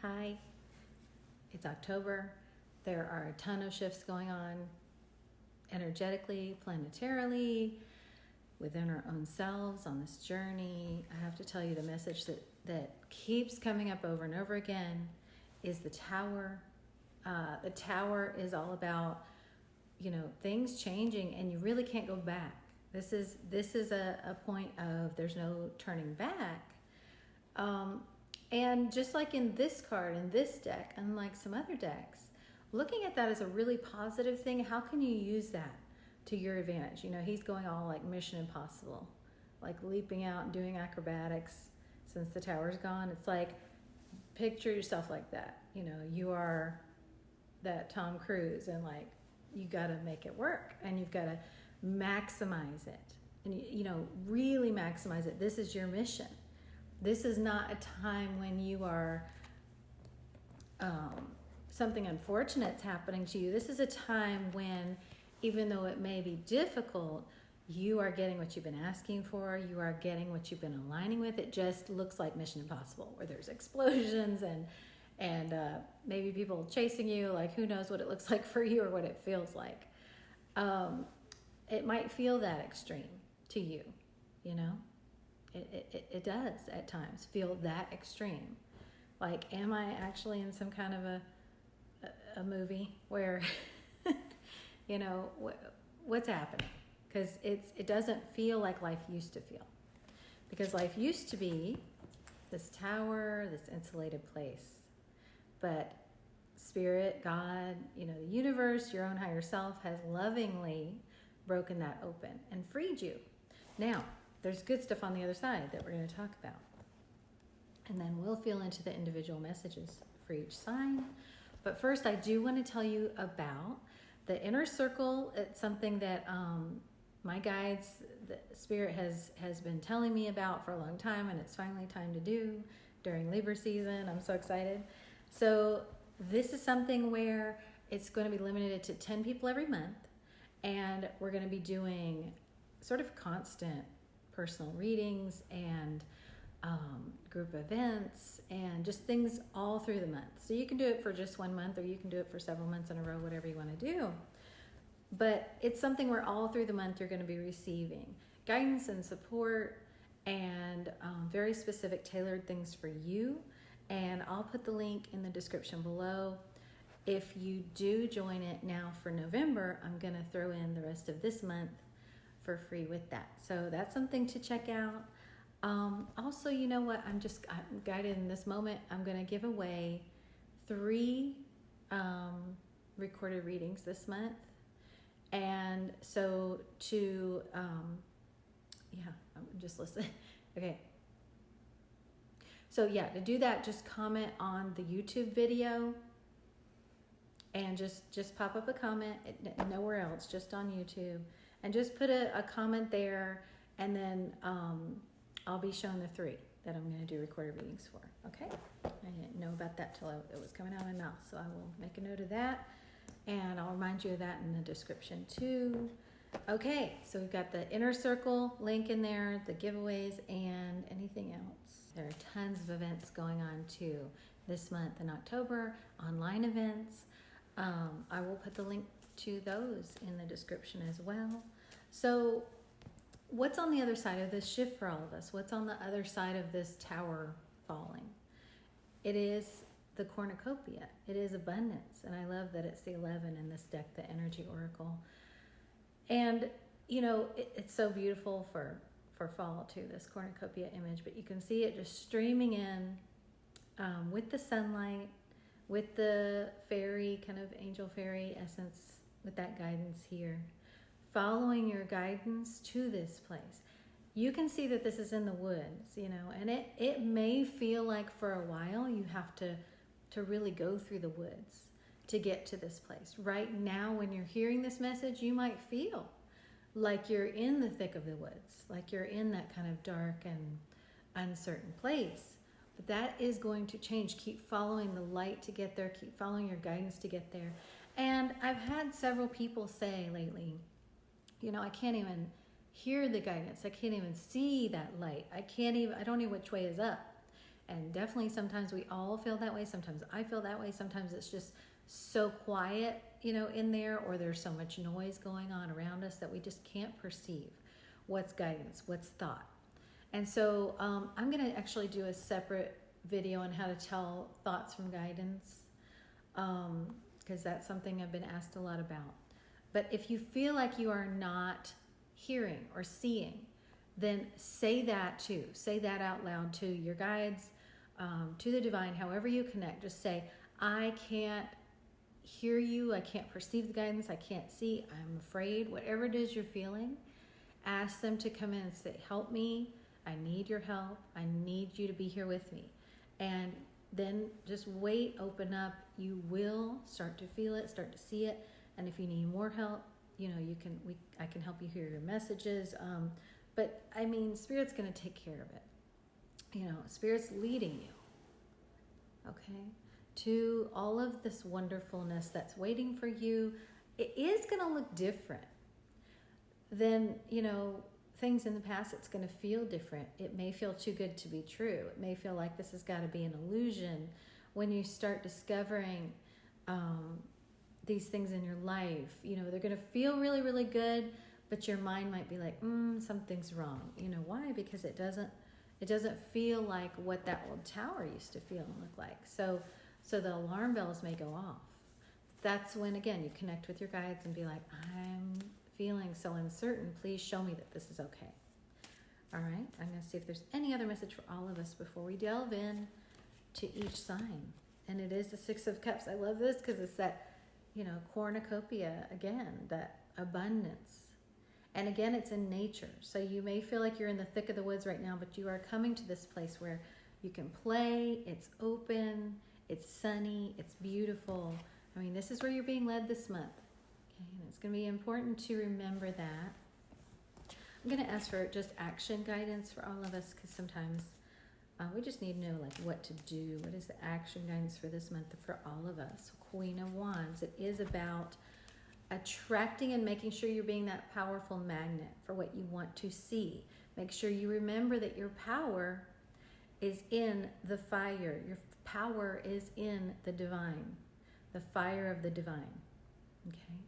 Hi, it's October. There are a ton of shifts going on energetically, planetarily, within our own selves on this journey. I have to tell you the message that keeps coming up over and over again is the Tower. The Tower is all about, things changing, and you really can't go back. This is a point of there's no turning back. And just like in this card, in this deck, unlike some other decks, looking at that as a really positive thing, how can you use that to your advantage? He's going all like Mission Impossible, like leaping out and doing acrobatics since the Tower's gone. It's like, picture yourself like that. You are that Tom Cruise, and like, you got to make it work, and you've got to maximize it, and really maximize it. This is your mission. This is not a time when you are something unfortunate's happening to you. This is a time when, even though it may be difficult, you are getting what you've been asking for. You are getting what you've been aligning with. It just looks like Mission Impossible, where there's explosions and maybe people chasing you. Like, who knows what it looks like for you or what it feels like. It might feel that extreme to you, It does at times feel that extreme. Like, am I actually in some kind of a movie where, what's happening? Because it doesn't feel like life used to feel. Because life used to be this tower, this insulated place. But Spirit, God, the universe, your own higher self has lovingly broken that open and freed you. Now, there's good stuff on the other side that we're going to talk about. And then we'll feel into the individual messages for each sign. But first, I do want to tell you about the inner circle. It's something that my guides, the Spirit has been telling me about for a long time, and it's finally time to do during Libra season. I'm so excited. So this is something where it's going to be limited to 10 people every month, and we're going to be doing sort of constant personal readings and group events and just things all through the month. So you can do it for just 1 month, or you can do it for several months in a row, whatever you want to do. But it's something where all through the month you're going to be receiving guidance and support and very specific tailored things for you. And I'll put the link in the description below. If you do join it now for November, I'm going to throw in the rest of this month for free with that. So that's something to check out. Also, you know what? I'm guided in this moment. I'm going to give away 3 recorded readings this month. And so I'm just listening. Okay. So yeah, to do that, just comment on the YouTube video and just pop up a comment, nowhere else, just on YouTube, and just put a comment there, and then I'll be showing the 3 that I'm going to do recorded readings for. Okay? I didn't know about that till it was coming out of my mouth, so I will make a note of that, and I'll remind you of that in the description too. Okay, so we've got the inner circle link in there, the giveaways, and anything else. There are tons of events going on too this month in October, online events. I will put the link to those in the description as well. So what's on the other side of this shift for all of us? What's on the other side of this tower falling? It is the cornucopia. It is abundance. And I love that it's the 11 in this deck, the energy oracle. And, it's so beautiful for fall too, this cornucopia image. But you can see it just streaming in with the sunlight, with the fairy, kind of angel fairy essence, with that guidance here. Following your guidance to this place. You can see that this is in the woods, and it may feel like for a while you have to really go through the woods to get to this place. Right now, when you're hearing this message, you might feel like you're in the thick of the woods, like you're in that kind of dark and uncertain place. But that is going to change. Keep following the light to get there. Keep following your guidance to get there. And I've had several people say lately, I can't even hear the guidance. I can't even see that light. I don't know which way is up. And definitely sometimes we all feel that way. Sometimes I feel that way. Sometimes it's just so quiet, in there, or there's so much noise going on around us that we just can't perceive what's guidance, what's thought. And so I'm going to actually do a separate video on how to tell thoughts from guidance, because that's something I've been asked a lot about. But if you feel like you are not hearing or seeing, then say that too. Say that out loud to your guides, to the divine, however you connect. Just say, I can't hear you, I can't perceive the guidance, I can't see, I'm afraid. Whatever it is you're feeling, ask them to come in and say, help me, I need your help, I need you to be here with me. And then just wait, open up. You will start to feel it, start to see it. And if you need more help, I can help you hear your messages. But I mean, Spirit's going to take care of it. Spirit's leading you, okay, to all of this wonderfulness that's waiting for you. It is going to look different than, things in the past. It's going to feel different. It may feel too good to be true. It may feel like this has got to be an illusion. When you start discovering these things in your life, they're going to feel really, really good, but your mind might be like, something's wrong. Why? Because it doesn't feel like what that old tower used to feel and look like. So the alarm bells may go off. That's when, again, you connect with your guides and be like, I'm feeling so uncertain. Please show me that this is okay. All right. I'm going to see if there's any other message for all of us before we delve in to each sign. And it is the Six of Cups. I love this because it's that, cornucopia again, that abundance. And again, it's in nature. So you may feel like you're in the thick of the woods right now, but you are coming to this place where you can play. It's open. It's sunny. It's beautiful. I mean, this is where you're being led this month. Okay, and it's going to be important to remember that. I'm going to ask for just action guidance for all of us, because sometimes we just need to know what to do. What is the action guidance for this month for all of us? Queen of Wands. It is about attracting and making sure you're being that powerful magnet for what you want to see. Make sure you remember that your power is in the fire. Your power is in the divine, the fire of the divine. Okay?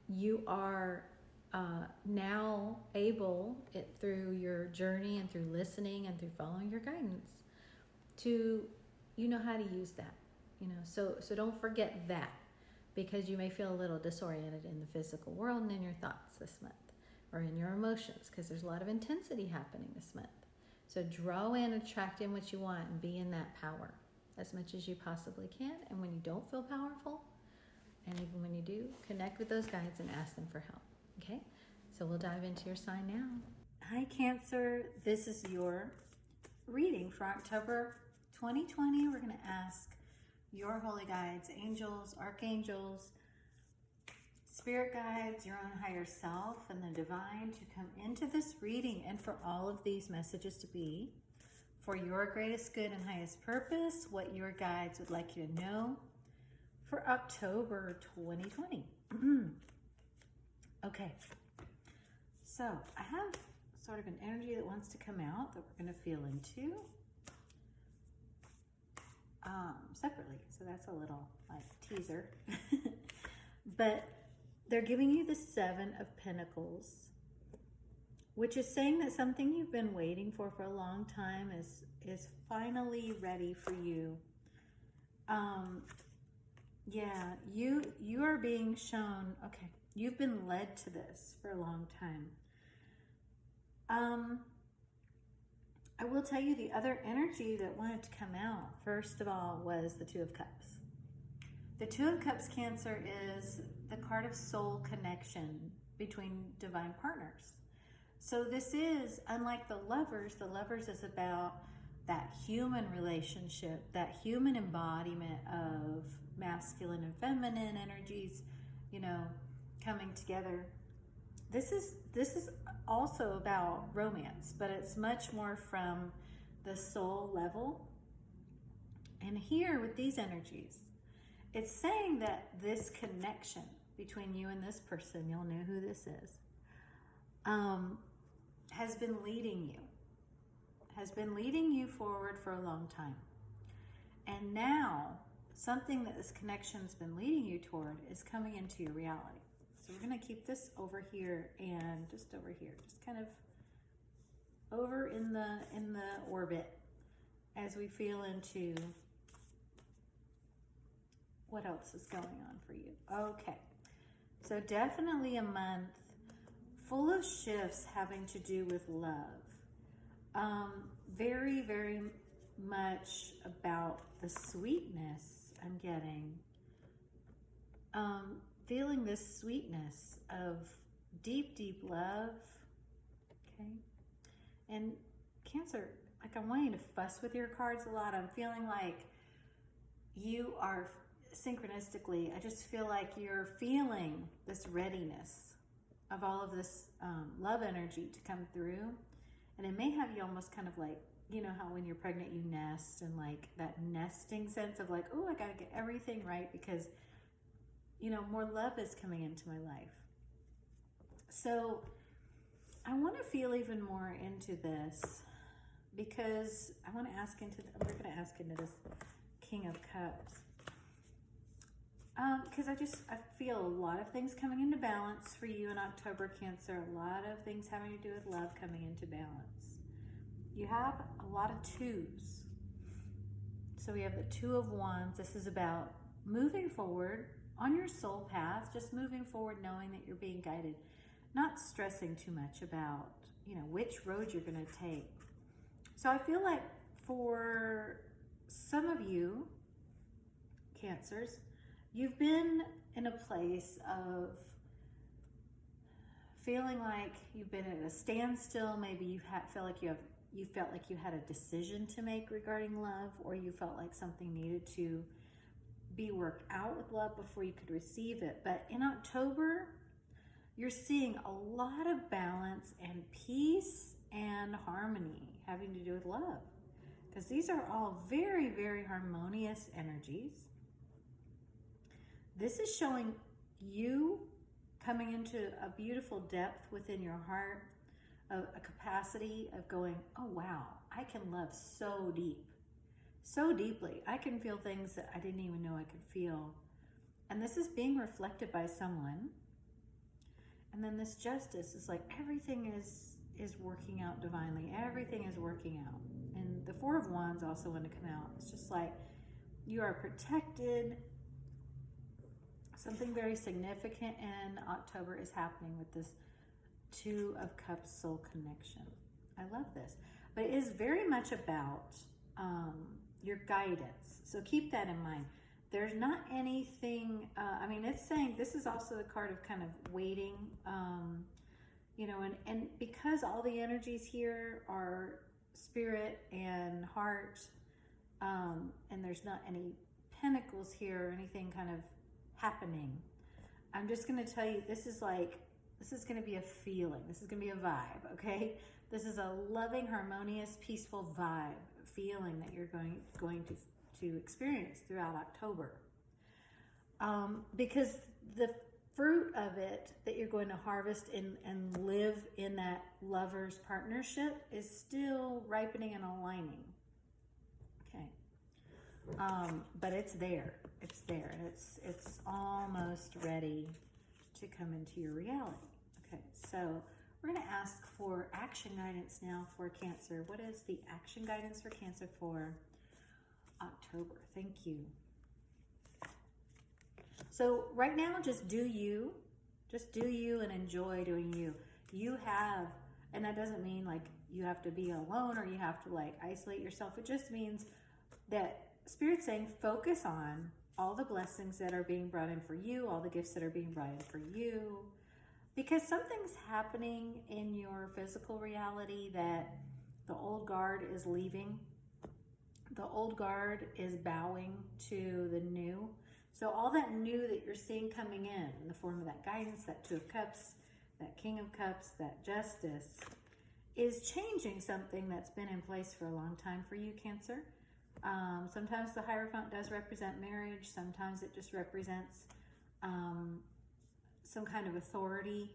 You are now able, through your journey and through listening and through following your guidance, to how to use that. So don't forget that, because you may feel a little disoriented in the physical world and in your thoughts this month, or in your emotions, because there's a lot of intensity happening this month. So draw in, attract in what you want, and be in that power as much as you possibly can. And when you don't feel powerful, and even when you do, connect with those guides and ask them for help. Okay, so we'll dive into your sign now. Hi, Cancer. This is your reading for October 2020. We're going to ask your holy guides, angels, archangels, spirit guides, your own higher self, and the divine to come into this reading, and for all of these messages to be for your greatest good and highest purpose, what your guides would like you to know for October 2020. Okay, so I have sort of an energy that wants to come out that we're going to feel into separately. So that's a little teaser. But they're giving you the Seven of Pentacles, which is saying that something you've been waiting for a long time is finally ready for you. Yeah, you are being shown, okay, you've been led to this for a long time. I will tell you the other energy that wanted to come out, first of all, was the Two of Cups. The Two of Cups, Cancer, is the card of soul connection between divine partners. So this is, unlike the Lovers is about that human relationship, that human embodiment of masculine and feminine energies, coming together. This is also about romance, but it's much more from the soul level. And here with these energies, it's saying that this connection between you and this person, you'll know who this is, has been leading you, has been leading you forward for a long time. And now something that this connection's been leading you toward is coming into your reality. So we're going to keep this over here and just over here, just kind of over in the orbit as we feel into what else is going on for you. Okay, so definitely a month full of shifts having to do with love. Very, very much about the sweetness I'm getting. Feeling this sweetness of deep, deep love. Okay. And Cancer, like, I'm wanting to fuss with your cards a lot. I'm feeling like you are synchronistically, I just feel like you're feeling this readiness of all of this love energy to come through. And it may have you almost kind of like, you know how when you're pregnant you nest, and like that nesting sense of like, oh, I gotta get everything right because, you know, more love is coming into my life. So I want to feel even more into this because I want to ask into, we're going to ask into this King of Cups. Because I feel a lot of things coming into balance for you in October, Cancer. A lot of things having to do with love coming into balance. You have a lot of twos. So we have the Two of Wands. This is about moving forward on your soul path, just moving forward knowing that you're being guided, not stressing too much about, you know, which road you're going to take. So I feel like for some of you, Cancers, you've been in a place of feeling like you've been at a standstill. Maybe you felt like you had a decision to make regarding love, or you felt like something needed to be worked out with love before you could receive it. But in October, you're seeing a lot of balance and peace and harmony having to do with love, because these are all very, very harmonious energies. This is showing you coming into a beautiful depth within your heart, a capacity of going, oh wow, I can love so deep, so deeply. I can feel things that I didn't even know I could feel. And this is being reflected by someone. And then this Justice is like everything is working out divinely. Everything is working out. And the Four of Wands also want to come out. It's just like you are protected. Something very significant in October is happening with this Two of Cups soul connection. I love this. But it is very much about your guidance. So keep that in mind. There's not anything, I mean, it's saying this is also the card of kind of waiting, you know, and because all the energies here are spirit and heart, and there's not any pentacles here or anything kind of happening, I'm just going to tell you, this is going to be a feeling. This is going to be a vibe, okay? This is a loving, harmonious, peaceful vibe, feeling that you're going to experience throughout October. Because the fruit of it that you're going to harvest and live in that lover's partnership is still ripening and aligning. Okay. But it's there. It's there. And it's almost ready to come into your reality. Okay, so we're going to ask for action guidance now for Cancer. What is the action guidance for Cancer for October? Thank you. So right now, just do you and enjoy doing you. You have, and that doesn't mean like you have to be alone or you have to like isolate yourself. It just means that Spirit's saying focus on all the blessings that are being brought in for you, all the gifts that are being brought in for you, because something's happening in your physical reality that the old guard is leaving. The old guard is bowing to the new. So all that new that you're seeing coming in the form of that guidance, that Two of Cups, that King of Cups, that Justice, is changing something that's been in place for a long time for you, Cancer. Sometimes the Hierophant does represent marriage. Sometimes it just represents some kind of authority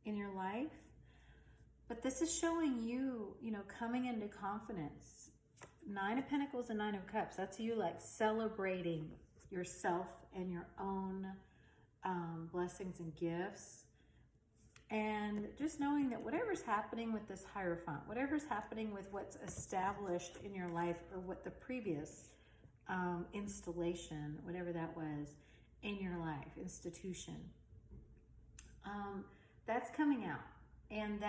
in your life. But this is showing you, you know, coming into confidence. 9 of Pentacles and 9 of Cups. That's you like celebrating yourself and your own blessings and gifts. And just knowing that whatever's happening with this Hierophant, whatever's happening with what's established in your life, or what the previous installation, whatever that was in your life, institution, that's coming out, and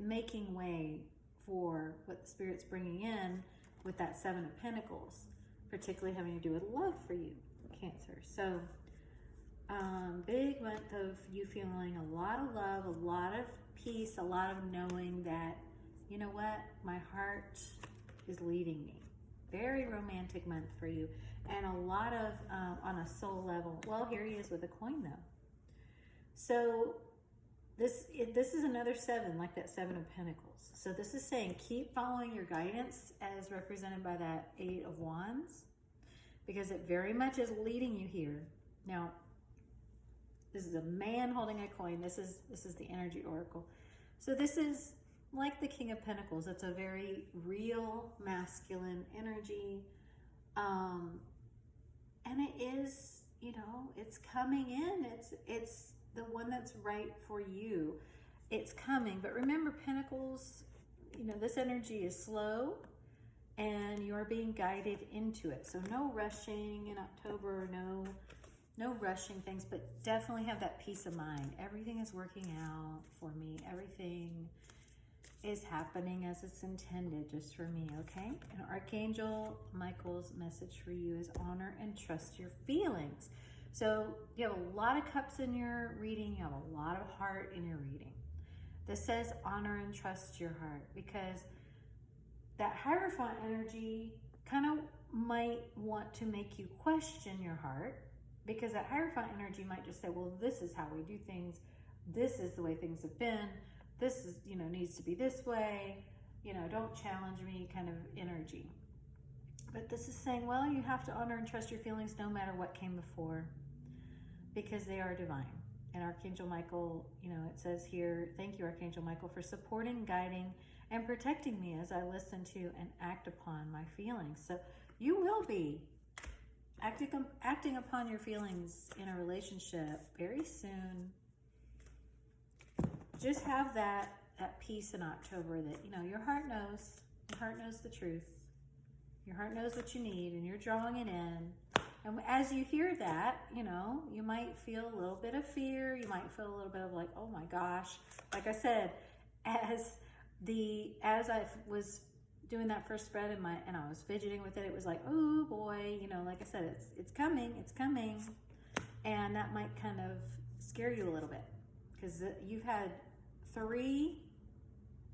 making way for what the Spirit's bringing in with that 7 of Pentacles, particularly having to do with love for you, Cancer. So big month of you feeling a lot of love, a lot of peace, a lot of knowing that, you know what, my heart is leading me. Very romantic month for you, and a lot of on a soul level. Well, here he is with a coin though. So this is another 7, like that 7 of Pentacles. So this is saying keep following your guidance, as represented by that 8 of Wands, because it very much is leading you here. Now, this is a man holding a coin. This is the energy oracle. So this is like the King of Pentacles. It's a very real masculine energy. And it is, you know, it's coming in. It's the one that's right for you. It's coming. But remember, Pentacles, you know, this energy is slow, and you're being guided into it. So no rushing in October, no rushing things, but definitely have that peace of mind. Everything is working out for me. Everything is happening as it's intended, just for me, okay? And Archangel Michael's message for you is honor and trust your feelings. So you have a lot of cups in your reading. You have a lot of heart in your reading. This says honor and trust your heart, because that Hierophant energy kind of might want to make you question your heart, because that Hierophant energy might just say, well, this is how we do things. This is the way things have been. This is, you know, needs to be this way. You know, don't challenge me kind of energy. But this is saying, well, you have to honor and trust your feelings no matter what came before, because they are divine. And Archangel Michael, you know, it says here, thank you, Archangel Michael, for supporting, guiding, and protecting me as I listen to and act upon my feelings. So you will be acting upon your feelings in a relationship very soon. Just have that peace in October that, you know, your heart knows the truth. Your heart knows what you need, and you're drawing it in. And as you hear that, you know, you might feel a little bit of fear. You might feel a little bit of like, oh my gosh. Like I said, as I was doing that first spread and I was fidgeting with it, it was like, oh boy, you know, like I said, it's coming. And that might kind of scare you a little bit, because you've had 3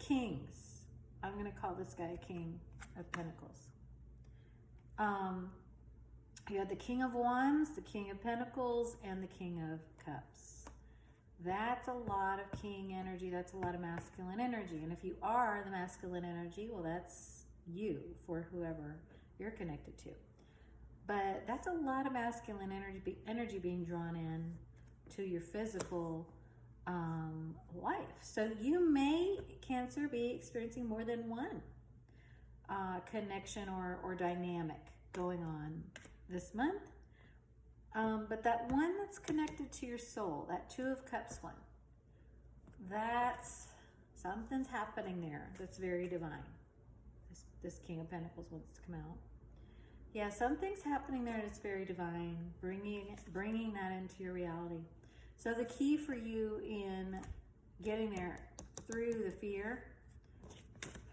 kings. I'm going to call this guy a King of Pentacles. You had the King of Wands, the King of Pentacles, and the King of Cups. That's a lot of king energy. That's a lot of masculine energy. And if you are the masculine energy, well, that's you, for whoever you're connected to. But that's a lot of masculine energy being drawn in to your physical life. So you may, Cancer, be experiencing more than one connection or dynamic going on this month. But that one that's connected to your soul, that 2 of Cups one, that's something's happening there that's very divine. This King of Pentacles wants to come out. Yeah, something's happening there that's very divine, bringing that into your reality. So the key for you in getting there through the fear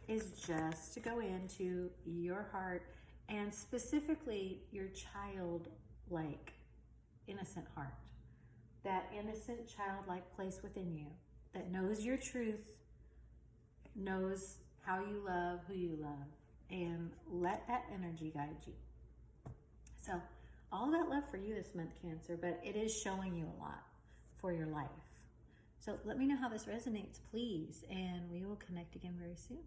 is just to go into your heart, and specifically your childlike, innocent heart. That innocent, childlike place within you that knows your truth, knows how you love, who you love, and let that energy guide you. So all that love for you this month, Cancer, but it is showing you a lot for your life. So let me know how this resonates, please, and we will connect again very soon.